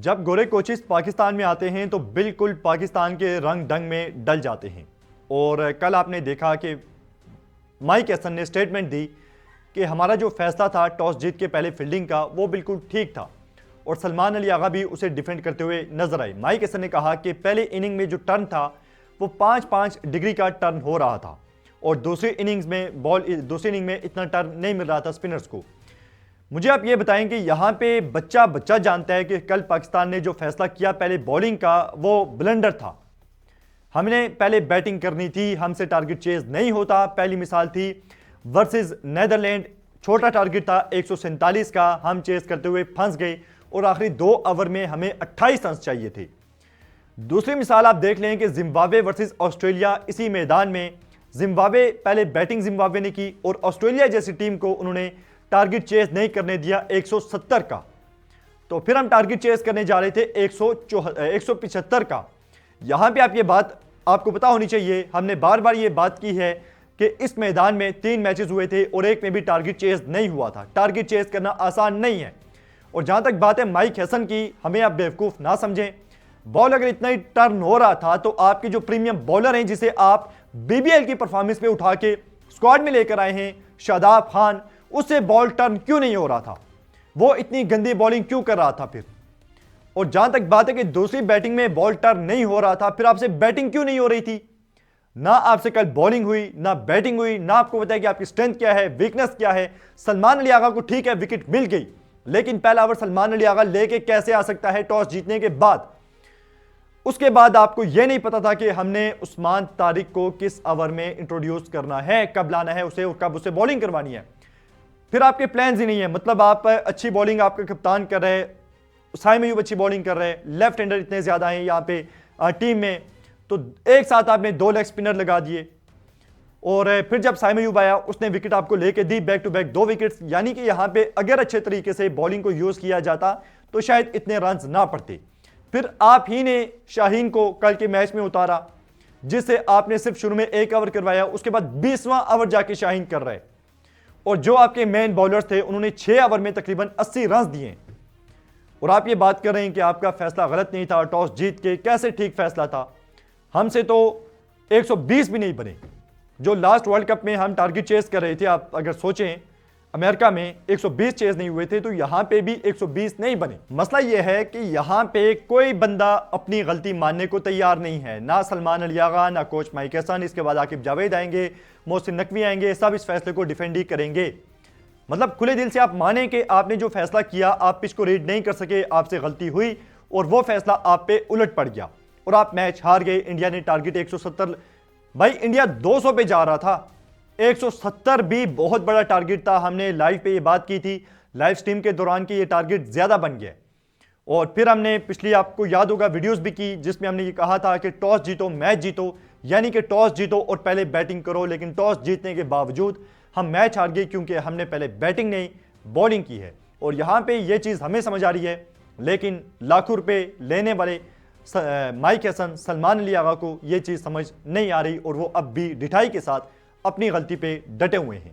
जब गोरे कोचेस पाकिस्तान में आते हैं तो बिल्कुल पाकिस्तान के रंग ढंग में डल जाते हैं। और कल आपने देखा कि माइक हैसन ने स्टेटमेंट दी कि हमारा जो फैसला था टॉस जीत के पहले फील्डिंग का वो बिल्कुल ठीक था, और सलमान अली आगा भी उसे डिफेंड करते हुए नजर आए। माइक हैसन ने कहा कि पहले इनिंग में जो टर्न था वो 5-5 डिग्री का टर्न हो रहा था, और दूसरी इनिंग में इतना टर्न नहीं मिल रहा था स्पिनर्स को। मुझे आप ये बताएं कि यहाँ पे बच्चा बच्चा जानता है कि कल पाकिस्तान ने जो फैसला किया पहले बॉलिंग का वो ब्लंडर था। हमने पहले बैटिंग करनी थी, हमसे टारगेट चेज नहीं होता। पहली मिसाल थी वर्सेस नेदरलैंड, छोटा टारगेट था 147 का, हम चेज करते हुए फंस गए और आखिरी 2 ओवर में हमें 28 रन चाहिए थे। दूसरी मिसाल आप देख लें कि जिम्बाब्वे वर्सेस ऑस्ट्रेलिया, इसी मैदान में जिम्बाब्वे पहले बैटिंग जिम्बाब्वे ने की और ऑस्ट्रेलिया जैसी टीम को उन्होंने टारगेट चेस नहीं करने दिया 170 का। तो फिर हम टारगेट चेस करने जा रहे थे 175 का। यहां पे आप ये बात आपको पता होनी चाहिए, हमने बार बार ये बात की है कि इस मैदान में 3 मैचेस हुए थे और एक में भी टारगेट चेस नहीं हुआ था। टारगेट चेस करना आसान नहीं है। और जहां तक बात है माइक हैसन की, हमें आप बेवकूफ ना समझें। बॉल अगर इतना ही टर्न हो रहा था तो आपके जो प्रीमियम बॉलर हैं, जिसे आप बीबीएल की परफॉर्मेंस पे उठा के स्क्वाड में लेकर आए हैं, शादाब खान, उससे बॉल टर्न क्यों नहीं हो रहा था? वो इतनी गंदी बॉलिंग क्यों कर रहा था फिर? और जहां तक बात है कि दूसरी बैटिंग में बॉल टर्न नहीं हो रहा था, फिर आपसे बैटिंग क्यों नहीं हो रही थी? ना आपसे कल बॉलिंग हुई, ना बैटिंग हुई, ना आपको बताया कि आपकी स्ट्रेंथ क्या है, वीकनेस क्या है। सलमान अली आगा को ठीक है विकेट मिल गई, लेकिन पहला ओवर सलमान अली आगा लेके कैसे आ सकता है टॉस जीतने के बाद? उसके बाद आपको यह नहीं पता था कि हमने उस्मान तारिक को किस ओवर में इंट्रोड्यूस करना है, कब लाना है उसे और कब उसे बॉलिंग करवानी है। फिर आपके प्लान्स ही नहीं है। मतलब आप अच्छी बॉलिंग आपके कप्तान कर रहे हैं, साइम अयूब अच्छी बॉलिंग कर रहे हैं, लेफ्ट हैंडर इतने ज्यादा हैं यहाँ पे टीम में, तो एक साथ आपने 2 लेग स्पिनर लगा दिए। और फिर जब साइम अयूब आया उसने विकेट आपको लेके दी, बैक टू बैक 2 विकेट्स। यानी कि यहाँ पे अगर अच्छे तरीके से बॉलिंग को यूज किया जाता तो शायद इतने रन ना पड़ते। फिर आप ही ने शाहीन को कल के मैच में उतारा, जिससे आपने सिर्फ शुरू में 1 ओवर करवाया, उसके बाद 20वां ओवर जाके शाहीन कर रहे। और जो आपके मेन बॉलर्स थे उन्होंने 6 ओवर में तकरीबन 80 रन दिए। और आप ये बात कर रहे हैं कि आपका फैसला गलत नहीं था, टॉस जीत के कैसे ठीक फैसला था? हमसे तो 120 भी नहीं बने। जो लास्ट वर्ल्ड कप में हम टारगेट चेस कर रहे थे, आप अगर सोचें अमेरिका में 120 चेस नहीं हुए थे, तो यहां पे भी 120 नहीं बने। मसला यह है कि यहां पे कोई बंदा अपनी गलती मानने को तैयार नहीं है, ना सलमान अली आगा, ना कोच माइक हैसन, इसके बाद आकिब जावेद आएंगे, मोहसिन नकवी आएंगे, सब इस फैसले को डिफेंड ही करेंगे। मतलब खुले दिल से आप माने कि आपने जो फैसला किया, आप पिच को रीड नहीं कर सके, आपसे गलती हुई और वो फैसला आप पे उलट पड़ गया और आप मैच हार गए। इंडिया ने टारगेट 170, भाई इंडिया 200 पे जा रहा था, 170 भी बहुत बड़ा टारगेट था। हमने लाइव पे ये बात की थी, लाइव स्ट्रीम के दौरान कि ये टारगेट ज्यादा बन गया। और फिर हमने पिछली, आपको याद होगा, वीडियोस भी की जिसमें हमने ये कहा था कि टॉस जीतो मैच जीतो, यानी कि टॉस जीतो और पहले बैटिंग करो। लेकिन टॉस जीतने के बावजूद हम मैच हार गए क्योंकि हमने पहले बैटिंग नहीं बॉलिंग की है। और यहां पे ये चीज हमें समझ आ रही है, लेकिन लाखों रुपए लेने वाले माइक हैसन, सलमान अली आगा को ये चीज समझ नहीं आ रही और वो अब भी ढिठाई के साथ अपनी गलती पे डटे हुए हैं।